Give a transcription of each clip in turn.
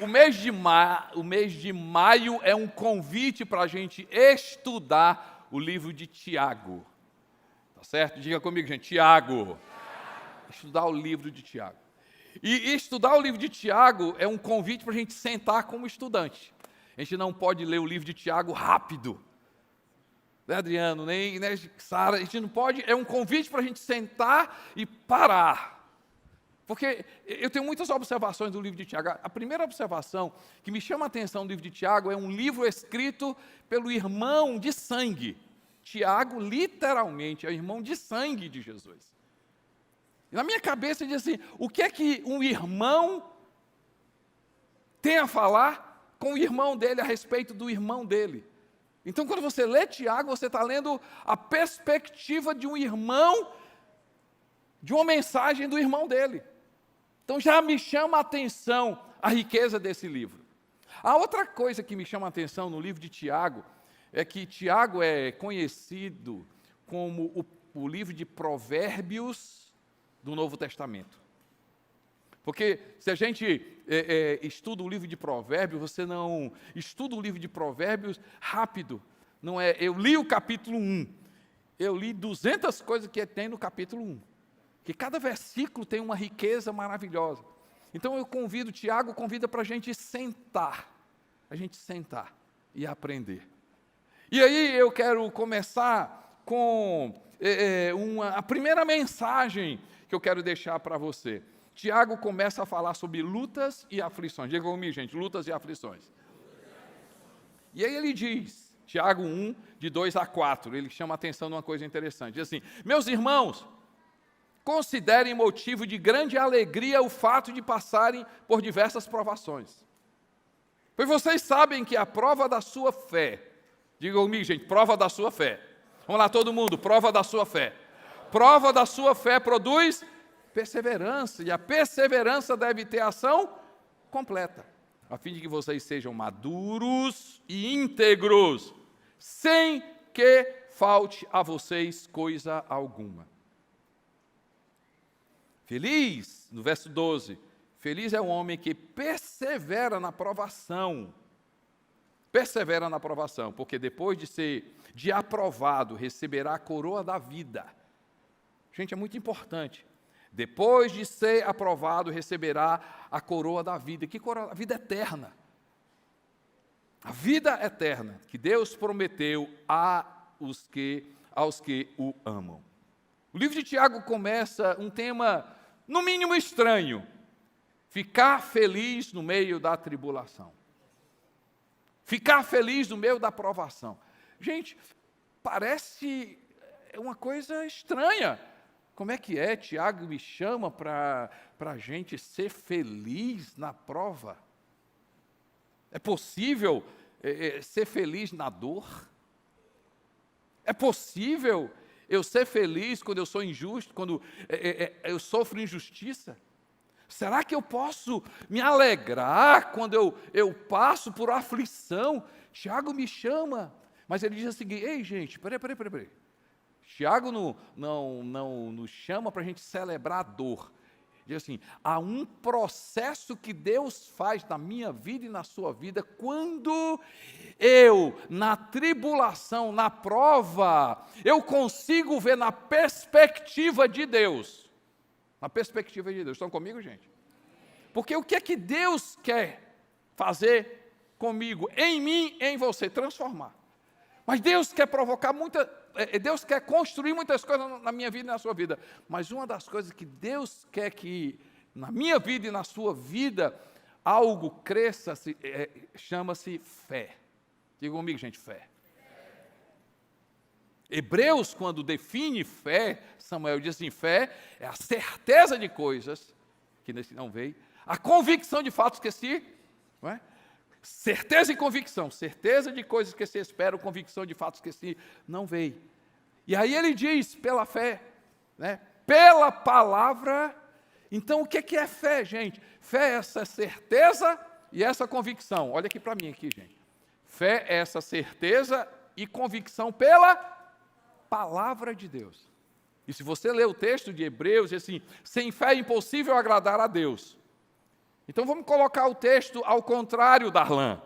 O mês de maio é um convite para a gente estudar o livro de Tiago. Tá certo? Diga comigo, gente, Tiago. Estudar o livro de Tiago. E estudar o livro de Tiago é um convite para a gente sentar como estudante. A gente não pode ler o livro de Tiago rápido. Né, Adriano, nem Sara, a gente não pode, é um convite para a gente sentar e parar. Porque eu tenho muitas observações do livro de Tiago. A primeira observação que me chama a atenção do livro de Tiago é um livro escrito pelo irmão de sangue. Tiago, literalmente, é o irmão de sangue de Jesus. E na minha cabeça diz assim, o que é que um irmão tem a falar com o irmão dele a respeito do irmão dele? Então, quando você lê Tiago, você está lendo a perspectiva de um irmão, de uma mensagem do irmão dele. Então, já me chama a atenção a riqueza desse livro. A outra coisa que me chama a atenção no livro de Tiago é que Tiago é conhecido como o livro de Provérbios do Novo Testamento. Porque se a gente estuda o livro de Provérbios, você não estuda o livro de Provérbios rápido. Não é, eu li o capítulo 1, eu li 200 coisas que tem no capítulo 1. Que cada versículo tem uma riqueza maravilhosa. Então eu convido, Tiago convida para a gente sentar e aprender. E aí eu quero começar com a primeira mensagem que eu quero deixar para você. Tiago começa a falar sobre lutas e aflições. Diga comigo, gente, lutas e aflições. E aí ele diz, Tiago 1, de 2 a 4, ele chama a atenção de uma coisa interessante. Diz assim, meus irmãos, considerem motivo de grande alegria o fato de passarem por diversas provações. Pois vocês sabem que a prova da sua fé, diga comigo, gente, prova da sua fé. Vamos lá, todo mundo, prova da sua fé. Prova da sua fé produz perseverança, e a perseverança deve ter ação completa, a fim de que vocês sejam maduros e íntegros, sem que falte a vocês coisa alguma. Feliz, no verso 12, feliz é o homem que persevera na provação. Persevera na provação, porque depois de aprovado, receberá a coroa da vida. Gente, é muito importante. Depois de ser aprovado, receberá a coroa da vida. Que coroa? A vida eterna. A vida eterna que Deus prometeu aos que o amam. O livro de Tiago começa um tema, no mínimo, estranho. Ficar feliz no meio da tribulação. Ficar feliz no meio da provação. Gente, parece uma coisa estranha. Como é que é? Tiago me chama para a gente ser feliz na prova. É possível ser feliz na dor? É possível eu ser feliz quando eu sou injusto, quando eu sofro injustiça? Será que eu posso me alegrar quando eu passo por aflição? Tiago me chama, mas ele diz o seguinte, ei gente, peraí. Tiago não nos chama para a gente celebrar a dor. Diz assim, há um processo que Deus faz na minha vida e na sua vida, quando eu, na tribulação, na prova, eu consigo ver na perspectiva de Deus. Na perspectiva de Deus. Estão comigo, gente? Porque o que é que Deus quer fazer comigo, em mim, em você? Transformar. Mas Deus quer Deus quer construir muitas coisas na minha vida e na sua vida. Mas uma das coisas que Deus quer que na minha vida e na sua vida algo cresça, chama-se fé. Diga comigo, gente, fé. Hebreus, quando define fé, Samuel diz assim, fé é a certeza de coisas que não veio, a convicção de fatos que não é? Certeza e convicção, certeza de coisas que se esperam, convicção de fatos que se não veem. E aí ele diz, pela fé, né? Pela palavra. Então o que é fé, gente? Fé é essa certeza e essa convicção. Olha aqui para mim, gente. Fé é essa certeza e convicção pela palavra de Deus. E se você ler o texto de Hebreus, diz assim, sem fé é impossível agradar a Deus. Então vamos colocar o texto ao contrário, Darlan.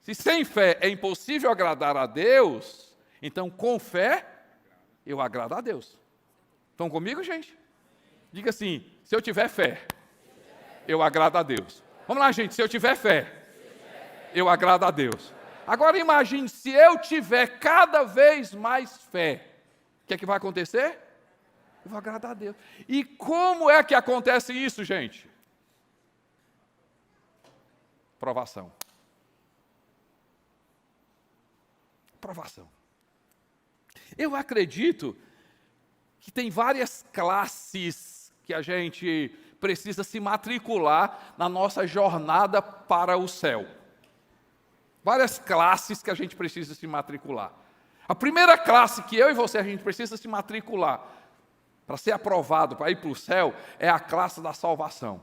Se sem fé é impossível agradar a Deus, então com fé eu agrado a Deus. Estão comigo, gente? Diga assim, se eu tiver fé, eu agrado a Deus. Vamos lá, gente, se eu tiver fé, eu agrado a Deus. Agora imagine, se eu tiver cada vez mais fé, o que é que vai acontecer? Eu vou agradar a Deus. E como é que acontece isso, gente? Provação. Provação. Eu acredito que tem várias classes que a gente precisa se matricular na nossa jornada para o céu. Várias classes que a gente precisa se matricular. A primeira classe que eu e você a gente precisa se matricular para ser aprovado, para ir para o céu, é a classe da salvação.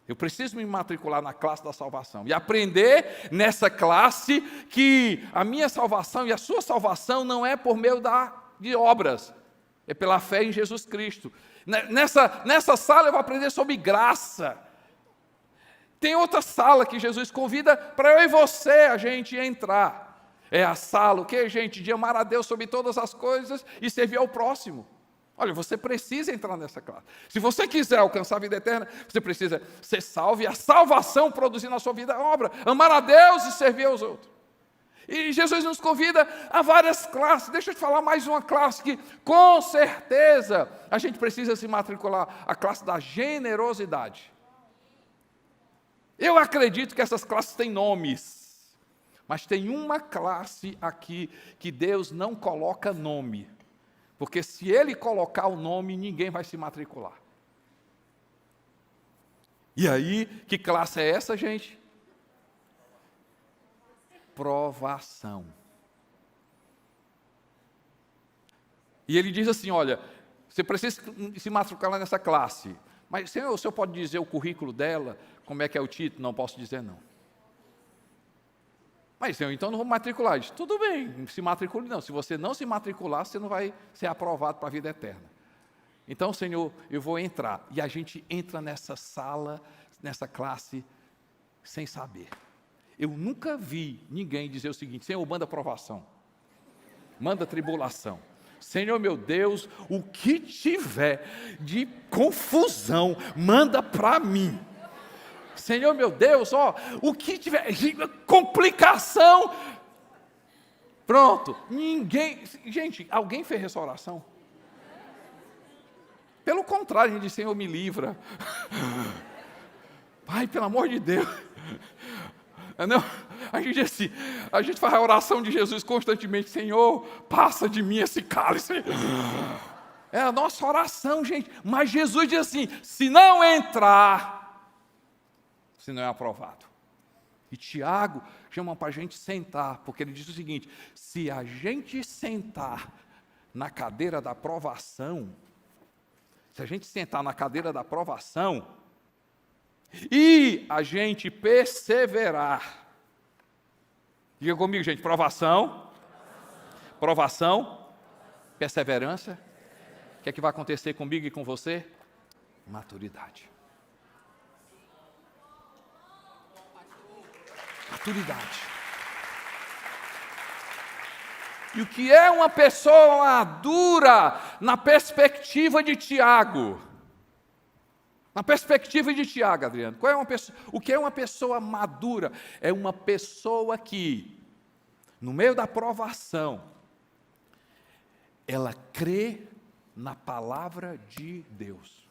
Eu preciso me matricular na classe da salvação e aprender nessa classe que a minha salvação e a sua salvação não é por meio de obras, é pela fé em Jesus Cristo. Nessa sala eu vou aprender sobre graça. Tem outra sala que Jesus convida para eu e você a gente entrar. É a sala, o que, gente? De amar a Deus sobre todas as coisas e servir ao próximo. Olha, você precisa entrar nessa classe. Se você quiser alcançar a vida eterna, você precisa ser salvo e a salvação produzir na sua vida a obra. Amar a Deus e servir aos outros. E Jesus nos convida a várias classes. Deixa eu te falar mais uma classe que, com certeza, a gente precisa se matricular. A classe da generosidade. Eu acredito que essas classes têm nomes. Mas tem uma classe aqui que Deus não coloca nome. Porque se Ele colocar o nome, ninguém vai se matricular. E aí, que classe é essa, gente? Provação. E ele diz assim, olha, você precisa se matricular nessa classe. Mas o senhor pode dizer o currículo dela? Como é que é o título? Não posso dizer não. Mas, Senhor, então não vou matricular. Diz, tudo bem, se matricule não. Se você não se matricular, você não vai ser aprovado para a vida eterna. Então, Senhor, eu vou entrar. E a gente entra nessa sala, nessa classe, sem saber. Eu nunca vi ninguém dizer o seguinte, Senhor, manda provação. Manda tribulação. Senhor, meu Deus, o que tiver de confusão, manda para mim. Senhor, meu Deus, o que tiver, complicação, pronto, ninguém, gente, alguém fez essa oração? Pelo contrário, a gente diz, Senhor, me livra, Pai, pelo amor de Deus, não, a gente diz assim, a gente faz a oração de Jesus constantemente, Senhor, passa de mim esse cálice, é a nossa oração, gente, mas Jesus diz assim, se não entrar, se não é aprovado. E Tiago chama para a gente sentar, porque ele diz o seguinte, se a gente sentar na cadeira da provação, se a gente sentar na cadeira da provação, e a gente perseverar, diga comigo, gente, provação, perseverança, o que é que vai acontecer comigo e com você? Maturidade. Maturidade. E o que é uma pessoa madura na perspectiva de Tiago? Na perspectiva de Tiago, Adriano, o que é uma pessoa madura? É uma pessoa que, no meio da provação, ela crê na palavra de Deus.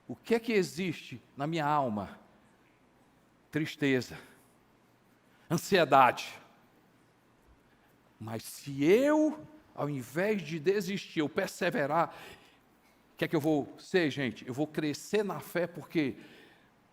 O que é que existe na minha alma? Tristeza, ansiedade. Mas se eu, ao invés de desistir, eu perseverar, o que é que eu vou ser, gente? Eu vou crescer na fé, porque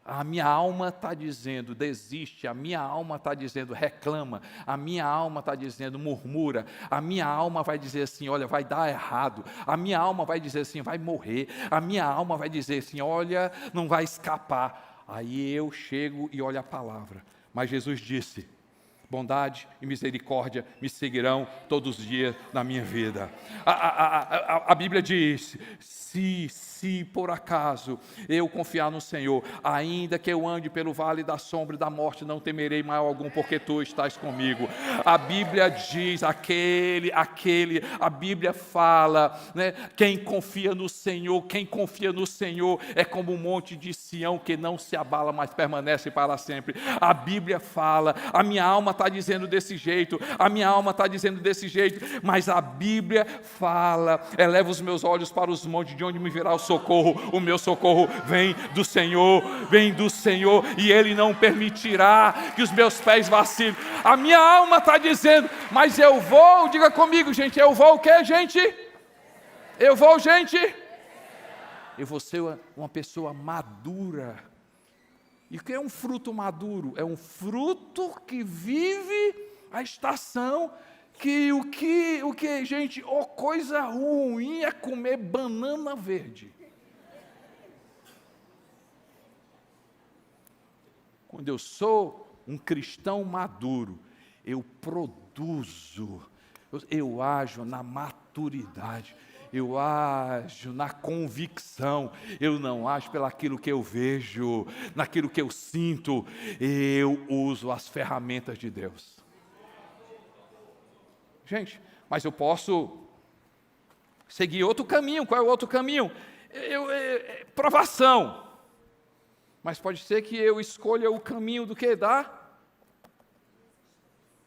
a minha alma está dizendo, desiste, a minha alma está dizendo, reclama, a minha alma está dizendo, murmura, a minha alma vai dizer assim, olha, vai dar errado, a minha alma vai dizer assim, vai morrer, a minha alma vai dizer assim, olha, não vai escapar. Aí eu chego e olho a palavra, mas Jesus disse, Bondade e misericórdia me seguirão todos os dias da minha vida. A Bíblia diz, se por acaso eu confiar no Senhor, ainda que eu ande pelo vale da sombra e da morte, não temerei mal algum, porque tu estás comigo. A Bíblia diz, a Bíblia fala, né, quem confia no Senhor é como um monte de Sião que não se abala, mas permanece para sempre. A Bíblia fala, a minha alma está dizendo desse jeito, mas a Bíblia fala, eleva os meus olhos para os montes, de onde me virá o meu socorro vem do Senhor, e Ele não permitirá que os meus pés vacilem. A minha alma está dizendo, mas eu vou, diga comigo, gente, eu vou o quê, gente? Eu vou ser uma pessoa madura. E o que é um fruto maduro? É um fruto que vive a estação, gente, coisa ruim é comer banana verde. Quando eu sou um cristão maduro, eu produzo, eu ajo na maturidade, eu ajo na convicção, eu não ajo pelaquilo que eu vejo, naquilo que eu sinto, eu uso as ferramentas de Deus. Gente, mas eu posso seguir outro caminho. Qual é o outro caminho? Provação. Mas pode ser que eu escolha o caminho do que? Eu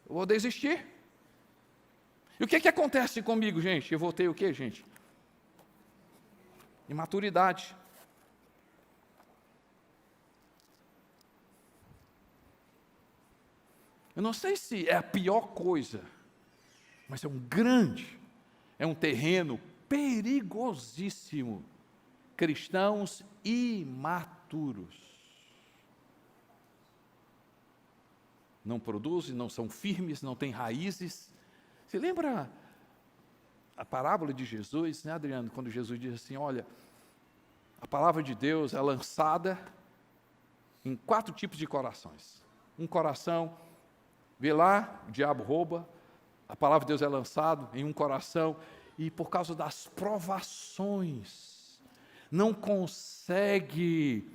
vou desistir. E o que acontece comigo, gente? Eu vou ter o que, gente? Imaturidade. Eu não sei se é a pior coisa, mas é um terreno perigosíssimo. Cristãos imaturos. Não produzem, não são firmes, não têm raízes. Você lembra a parábola de Jesus, né, Adriano? Quando Jesus diz assim, olha, a palavra de Deus é lançada em 4 tipos de corações. Um coração, vê lá, o diabo rouba, a palavra de Deus é lançada em um coração, e por causa das provações, não consegue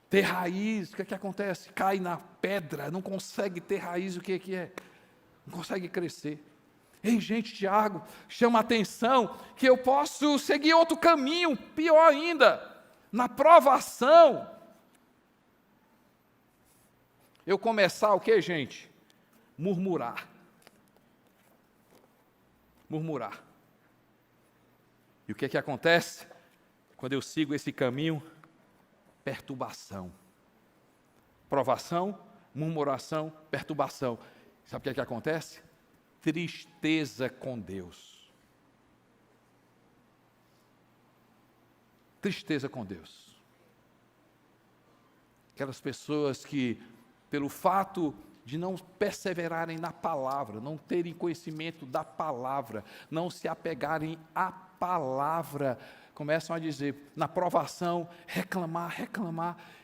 ter raiz. O que acontece? Cai na pedra, não consegue ter raiz. O que é? Não consegue crescer. Ei, gente, Tiago, chama a atenção que eu posso seguir outro caminho, pior ainda, na provação. Eu começar o que, gente? Murmurar. E o que acontece? Quando eu sigo esse caminho, perturbação. Provação, murmuração, perturbação. Sabe o que acontece? Tristeza com Deus. Tristeza com Deus. Aquelas pessoas que, pelo fato de não perseverarem na palavra, não terem conhecimento da palavra, não se apegarem à palavra, começam a dizer, na provação, reclamar,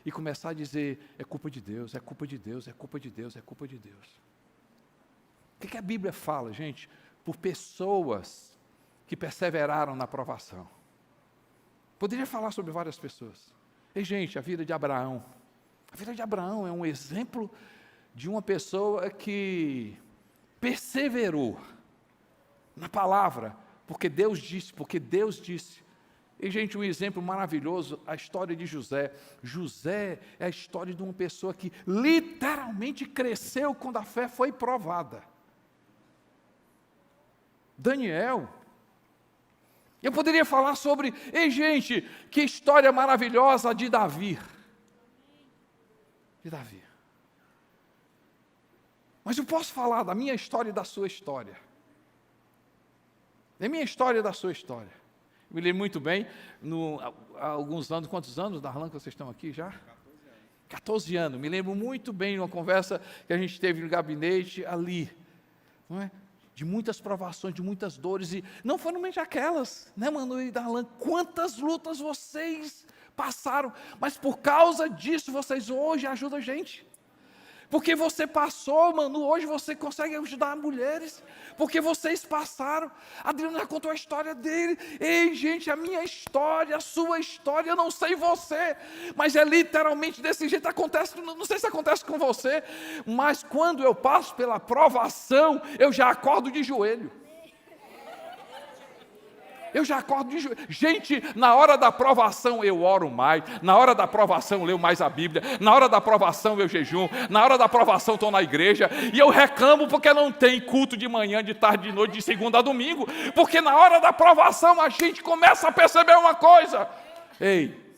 e começar a dizer, é culpa de Deus, é culpa de Deus, é culpa de Deus, é culpa de Deus. O que a Bíblia fala, gente? Por pessoas que perseveraram na provação. Poderia falar sobre várias pessoas. E, gente, a vida de Abraão. A vida de Abraão é um exemplo de uma pessoa que perseverou na palavra, porque Deus disse. E, gente, um exemplo maravilhoso, a história de José. José é a história de uma pessoa que literalmente cresceu quando a fé foi provada. Daniel. Eu poderia falar sobre, gente, que história maravilhosa de Davi. Mas eu posso falar da minha história e da sua história. Da minha história e da sua história. Eu me lembro muito bem, há alguns anos, quantos anos, Darlan, que vocês estão aqui já? 14 anos. Me lembro muito bem de uma conversa que a gente teve no gabinete ali, não é? De muitas provações, de muitas dores, e não foram somente aquelas, né, Manu e Darlan? Quantas lutas vocês passaram, mas por causa disso, vocês hoje ajudam a gente. Porque você passou, mano, hoje você consegue ajudar mulheres, porque vocês passaram. Adriano já contou a história dele. Ei, gente, a minha história, a sua história, eu não sei você, mas é literalmente desse jeito. Acontece, não sei se acontece com você, mas quando eu passo pela provação, eu já acordo de joelho. Eu já acordo de joelho. Gente, na hora da provação eu oro mais, na hora da provação eu leio mais a Bíblia, na hora da provação eu jejum, na hora da provação estou na igreja, e eu reclamo porque não tem culto de manhã, de tarde, de noite, de segunda a domingo, porque na hora da provação a gente começa a perceber uma coisa: ei,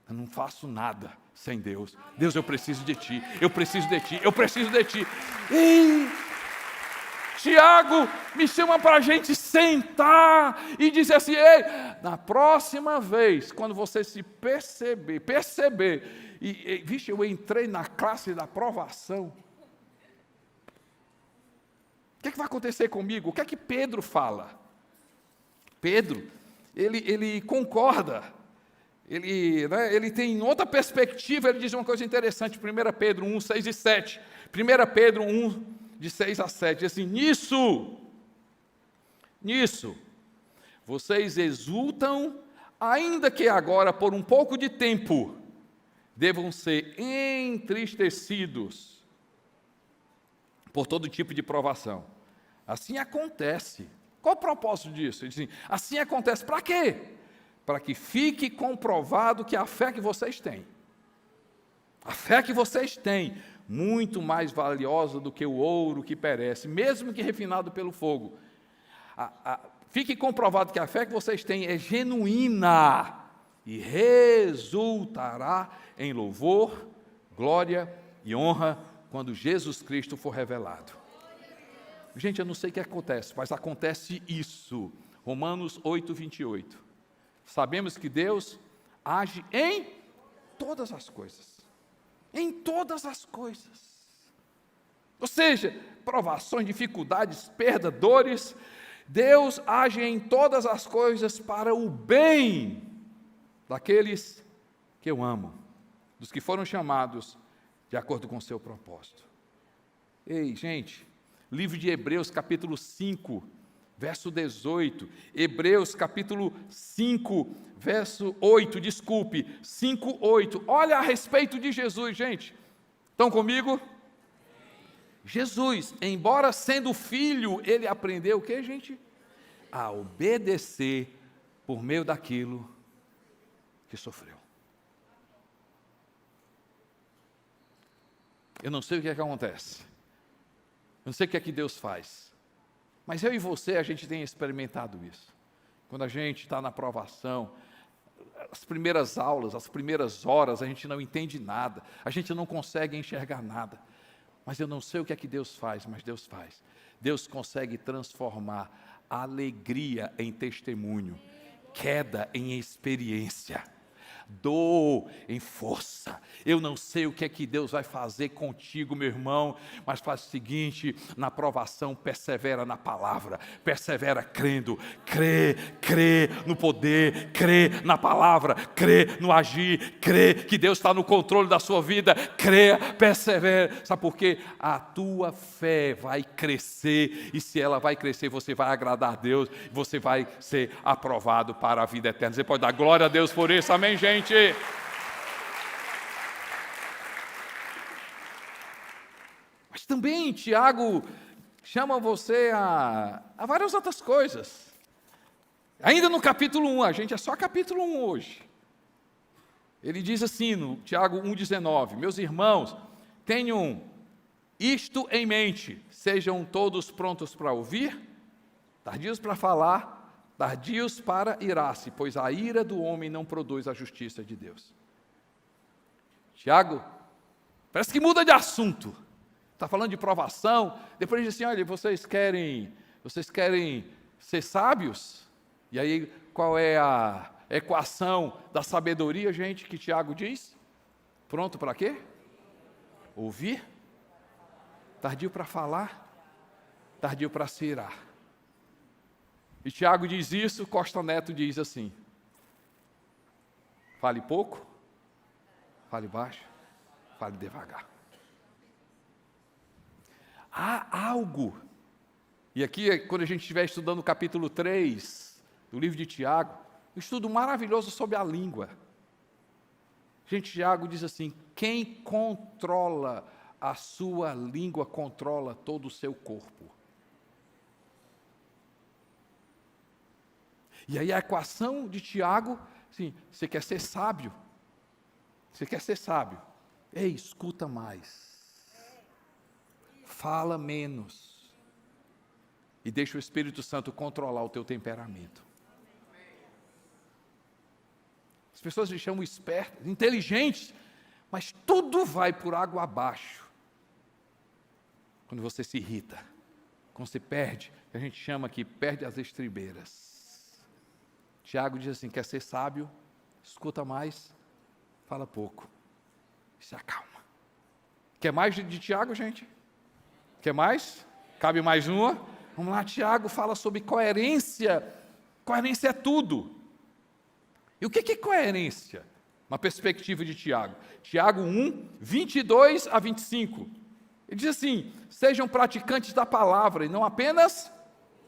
eu não faço nada sem Deus. Deus, eu preciso de Ti, eu preciso de Ti, eu preciso de Ti. Ei, Tiago me chama para a gente sentar e dizer assim: ei, na próxima vez, quando você se perceber, vixe, eu entrei na classe da provação, o que é que vai acontecer comigo? O que é que Pedro fala? Pedro, ele concorda, ele tem outra perspectiva, ele diz uma coisa interessante, 1 Pedro 1, 6 e 7, 1 Pedro 1, de 6 a 7, diz assim: nisso, vocês exultam, ainda que agora, por um pouco de tempo, devam ser entristecidos por todo tipo de provação. Assim acontece. Qual o propósito disso? Ele diz assim acontece para quê? Para que fique comprovado que a fé que vocês têm, muito mais valiosa do que o ouro que perece, mesmo que refinado pelo fogo. Fique comprovado que a fé que vocês têm é genuína e resultará em louvor, glória e honra quando Jesus Cristo for revelado. Gente, eu não sei o que acontece, mas acontece isso. Romanos 8, 28. Sabemos que Deus age em todas as coisas. Em todas as coisas. Ou seja, provações, dificuldades, perda, dores, Deus age em todas as coisas para o bem daqueles que eu amo, dos que foram chamados de acordo com o seu propósito. Ei, gente, livro de Hebreus, capítulo 5, verso 18, Hebreus, capítulo 5, verso 8, 5, 8, olha a respeito de Jesus, gente, estão comigo? Jesus, embora sendo filho, ele aprendeu o que, gente? A obedecer por meio daquilo que sofreu. Eu não sei o que é que acontece, eu não sei o que é que Deus faz, mas eu e você, a gente tem experimentado isso. Quando a gente está na provação, as primeiras aulas, as primeiras horas, a gente não entende nada, a gente não consegue enxergar nada, mas eu não sei o que é que Deus faz, mas Deus faz. Deus consegue transformar a alegria em testemunho, queda em experiência, dor em força. Eu não sei o que é que Deus vai fazer contigo, meu irmão, mas faz o seguinte: na provação persevera na palavra, persevera crendo, crê no poder, crê na palavra, crê no agir, crê que Deus está no controle da sua vida, crê, persevera. Sabe por quê? A tua fé vai crescer, e se ela vai crescer, você vai agradar a Deus, você vai ser aprovado para a vida eterna. Você pode dar glória a Deus por isso, amém, gente? Mas também Tiago chama você a várias outras coisas. Ainda no capítulo 1, a gente é só capítulo 1 hoje. Ele diz assim no Tiago 1,19: meus irmãos, tenham isto em mente, sejam todos prontos para ouvir, tardios para falar, tardios para irar-se, pois a ira do homem não produz a justiça de Deus. Tiago, parece que muda de assunto. Está falando de provação, depois diz assim: olha, vocês querem ser sábios? E aí, qual é a equação da sabedoria, gente, que Tiago diz? Pronto para quê? Ouvir, tardio para falar, tardio para se irar. E Tiago diz isso, Costa Neto diz assim: fale pouco, fale baixo, fale devagar. há algo. E aqui, quando a gente estiver estudando o capítulo 3 do livro de Tiago, um estudo maravilhoso sobre a língua. Gente, Tiago diz assim: quem controla a sua língua, controla todo o seu corpo. E aí a equação de Tiago, assim, você quer ser sábio? Você quer ser sábio? Ei, escuta mais. Fala menos. E deixa o Espírito Santo controlar o teu temperamento. As pessoas me chamam espertas, inteligentes, mas tudo vai por água abaixo. Quando você se irrita, quando você perde, a gente chama aqui, perde as estribeiras. Tiago diz assim: quer ser sábio? Escuta mais, fala pouco, se acalma. Quer mais de Tiago, gente? Quer mais? Cabe mais uma? Vamos lá, Tiago fala sobre coerência. Coerência é tudo. E o que é coerência? Uma perspectiva de Tiago. Tiago 1, 22 a 25. Ele diz assim: sejam praticantes da palavra e não apenas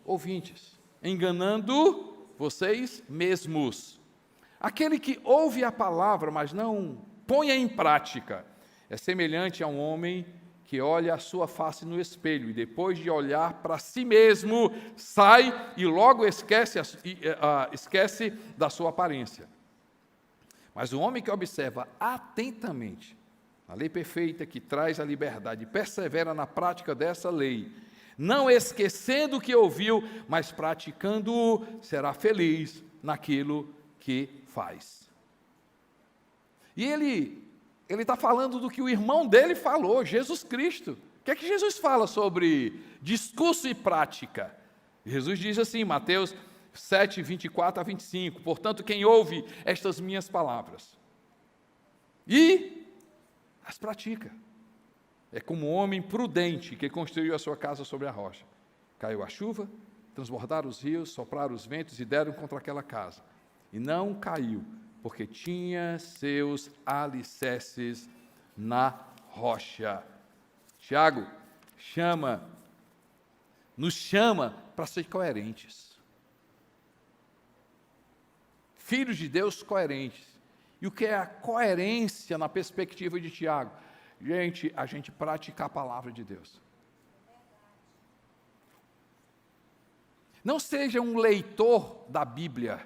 ouvintes, enganando vocês mesmos. Aquele que ouve a palavra, mas não põe em prática, é semelhante a um homem que olha a sua face no espelho e depois de olhar para si mesmo, sai e logo esquece da sua aparência. Mas o homem que observa atentamente a lei perfeita que traz a liberdade, persevera na prática dessa lei, não esquecendo o que ouviu, mas praticando-o, será feliz naquilo que faz. E ele está falando do que o irmão dele falou, Jesus Cristo. O que é que Jesus fala sobre discurso e prática? Jesus diz assim, Mateus 7, 24 a 25, portanto, quem ouve estas minhas palavras e as pratica, é como um homem prudente que construiu a sua casa sobre a rocha. Caiu a chuva, transbordaram os rios, sopraram os ventos e deram contra aquela casa. E não caiu, porque tinha seus alicerces na rocha. Tiago nos chama para ser coerentes. Filhos de Deus coerentes. E o que é a coerência na perspectiva de Tiago? Gente, a gente praticar a palavra de Deus. Não seja um leitor da Bíblia,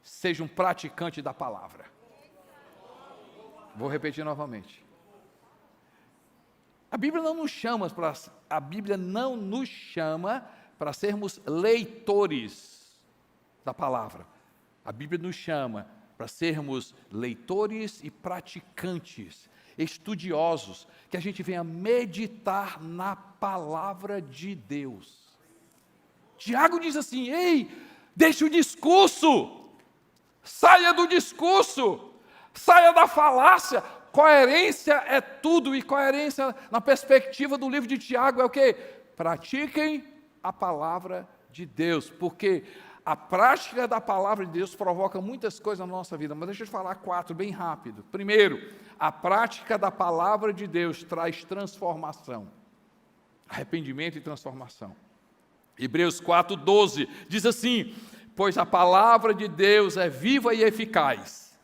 seja um praticante da palavra. Vou repetir novamente. A Bíblia não nos chama para sermos leitores da palavra. A Bíblia nos chama para sermos leitores e praticantes, estudiosos, que a gente venha meditar na palavra de Deus. Tiago diz assim: ei, deixa o discurso, saia do discurso, saia da falácia. Coerência é tudo, e coerência na perspectiva do livro de Tiago é o quê? Pratiquem a palavra de Deus, porque a prática da palavra de Deus provoca muitas coisas na nossa vida, mas deixa eu te falar 4 bem rápido. Primeiro, a prática da palavra de Deus traz transformação, arrependimento e transformação. Hebreus 4:12 diz assim: pois a palavra de Deus é viva e eficaz,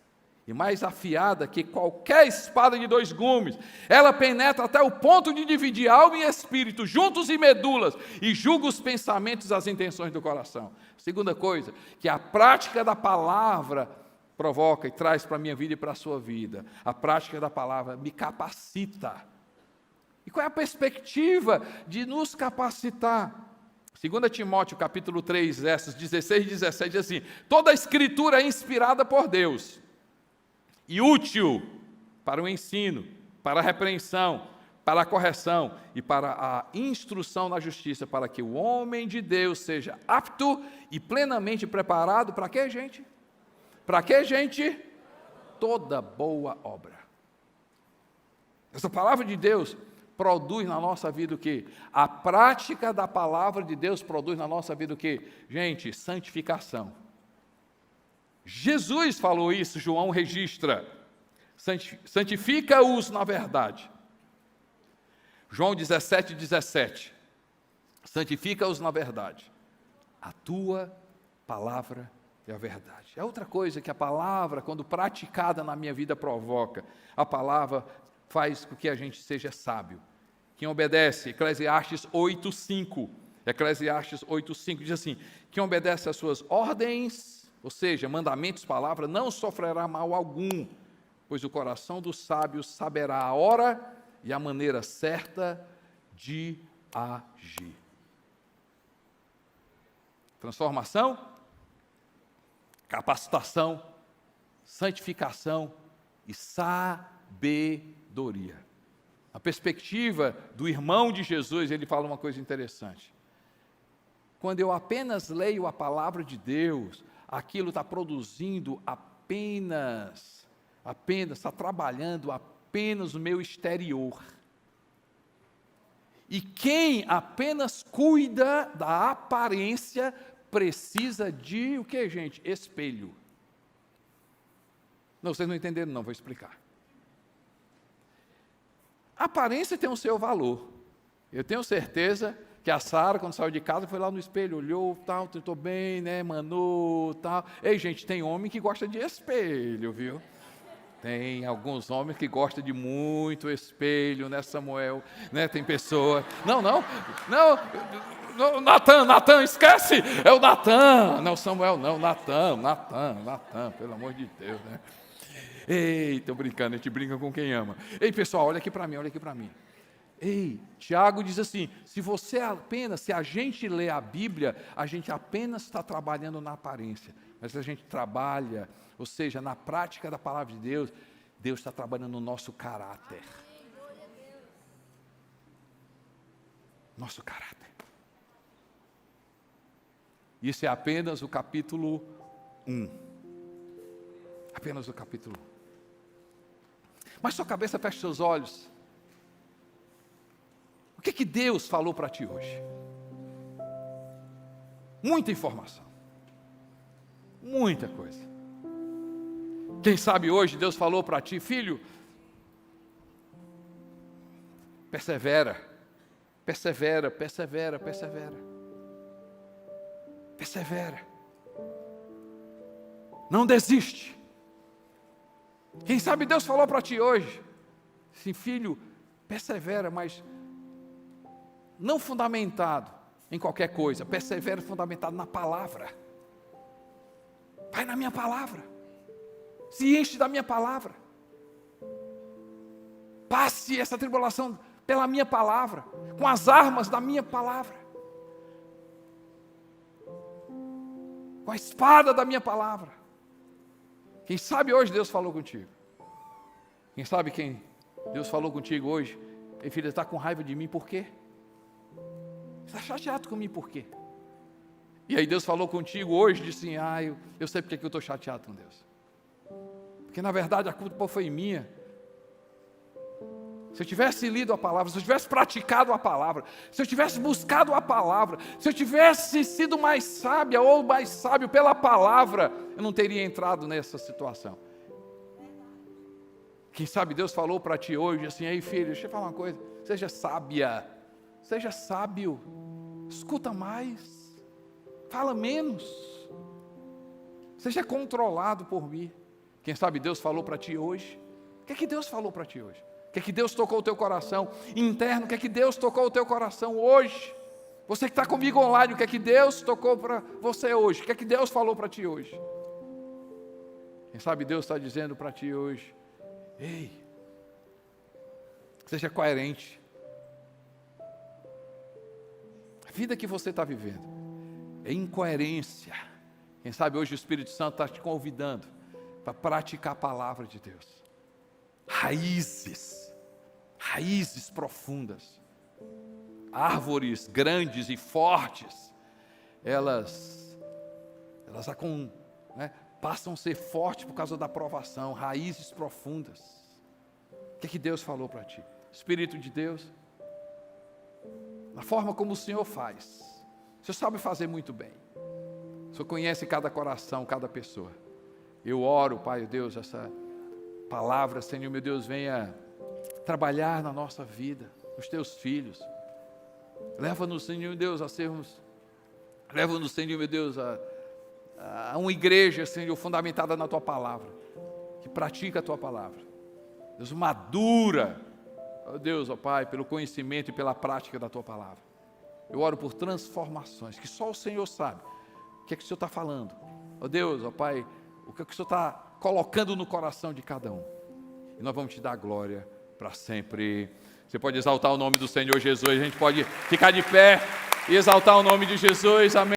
e mais afiada que qualquer espada de 2 gumes, ela penetra até o ponto de dividir alma e espírito, juntos e medulas, e julga os pensamentos e as intenções do coração. Segunda coisa, que a prática da palavra provoca e traz para a minha vida e para a sua vida. A prática da palavra me capacita. E qual é a perspectiva de nos capacitar? 2 Timóteo capítulo 3, versos 16 e 17, diz assim: toda a escritura é inspirada por Deus e útil para o ensino, para a repreensão, para a correção e para a instrução na justiça, para que o homem de Deus seja apto e plenamente preparado para quê, gente? Para quê, gente? Toda boa obra. Essa palavra de Deus produz na nossa vida o quê? A prática da palavra de Deus produz na nossa vida o quê? Gente, santificação. Jesus falou isso, João registra: santifica-os na verdade. João 17:17. Santifica-os na verdade. A tua palavra é a verdade. É outra coisa que a palavra, quando praticada na minha vida, provoca. A palavra faz com que a gente seja sábio. Quem obedece, Eclesiastes 8:5. Eclesiastes 8:5 diz assim: quem obedece às suas ordens, ou seja, mandamentos, palavra, não sofrerá mal algum, pois o coração dos sábios saberá a hora e a maneira certa de agir. Transformação, capacitação, santificação e sabedoria. A perspectiva do irmão de Jesus, ele fala uma coisa interessante. Quando eu apenas leio a palavra de Deus, aquilo está produzindo apenas, está trabalhando apenas o meu exterior. E quem apenas cuida da aparência, precisa de o que, gente? Espelho. Não, vocês não entenderam não, vou explicar. A aparência tem o seu valor. Eu tenho certeza que a Sara, quando saiu de casa, foi lá no espelho, olhou, tal, estou bem, né, manou, tal. Ei, gente, tem homem que gosta de espelho, viu? Tem alguns homens que gostam de muito espelho, né, Samuel? Né, tem pessoa... Não, Natan, esquece! É o Natan! Não, Samuel não, Natan, pelo amor de Deus, né? Ei, estou brincando, a gente brinca com quem ama. Ei, pessoal, olha aqui para mim. Ei, Tiago diz assim, se a gente lê a Bíblia, a gente apenas está trabalhando na aparência, mas se a gente trabalha, ou seja, na prática da palavra de Deus, Deus está trabalhando no nosso caráter. Nosso caráter. Isso é apenas o capítulo 1. Apenas o capítulo 1. Mas sua cabeça, feche seus olhos. O que Deus falou para ti hoje? Muita informação. Muita coisa. Quem sabe hoje Deus falou para ti, filho, persevera. Não desiste. Quem sabe Deus falou para ti hoje, sim, filho, persevera, mas não fundamentado em qualquer coisa, persevera fundamentado na palavra. Vai na minha palavra, se enche da minha palavra, passe essa tribulação pela minha palavra, com as armas da minha palavra, com a espada da minha palavra. Quem sabe hoje Deus falou contigo? Quem sabe quem Deus falou contigo hoje? Ei, filho, está com raiva de mim, por quê? Está chateado comigo, por quê? E aí Deus falou contigo hoje, disse assim, eu sei porque eu estou chateado com Deus. Porque na verdade a culpa foi minha. Se eu tivesse lido a palavra, se eu tivesse praticado a palavra, se eu tivesse buscado a palavra, se eu tivesse sido mais sábia ou mais sábio pela palavra, eu não teria entrado nessa situação. Quem sabe Deus falou para ti hoje assim, ei filho, deixa eu falar uma coisa, seja sábia, seja sábio, escuta mais, fala menos, seja controlado por mim. Quem sabe Deus falou para ti hoje? O que Deus falou para ti hoje? O que Deus tocou o teu coração interno? O que Deus tocou o teu coração hoje? Você que está comigo online, o que Deus tocou para você hoje? O que Deus falou para ti hoje? Quem sabe Deus está dizendo para ti hoje, ei, seja coerente. A vida que você está vivendo é incoerência. Quem sabe hoje o Espírito Santo está te convidando para praticar a palavra de Deus. Raízes profundas, árvores grandes e fortes, elas passam a ser fortes por causa da provação, raízes profundas. O que Deus falou para ti? Espírito de Deus, na forma como o Senhor faz, o Senhor sabe fazer muito bem, o Senhor conhece cada coração, cada pessoa. Eu oro, Pai Deus, essa palavra, Senhor meu Deus, venha trabalhar na nossa vida, os teus filhos. Leva-nos, Senhor Deus, a sermos, leva-nos, Senhor meu Deus, a uma igreja, Senhor, fundamentada na Tua palavra, que pratica a Tua palavra. Deus, madura, ó Deus, ó Pai, pelo conhecimento e pela prática da Tua palavra. Eu oro por transformações, que só o Senhor sabe o que é que o Senhor está falando. Ó Deus, ó Pai, o que é que o Senhor está colocando no coração de cada um. E nós vamos Te dar glória para sempre. Você pode exaltar o nome do Senhor Jesus, a gente pode ficar de pé e exaltar o nome de Jesus, amém.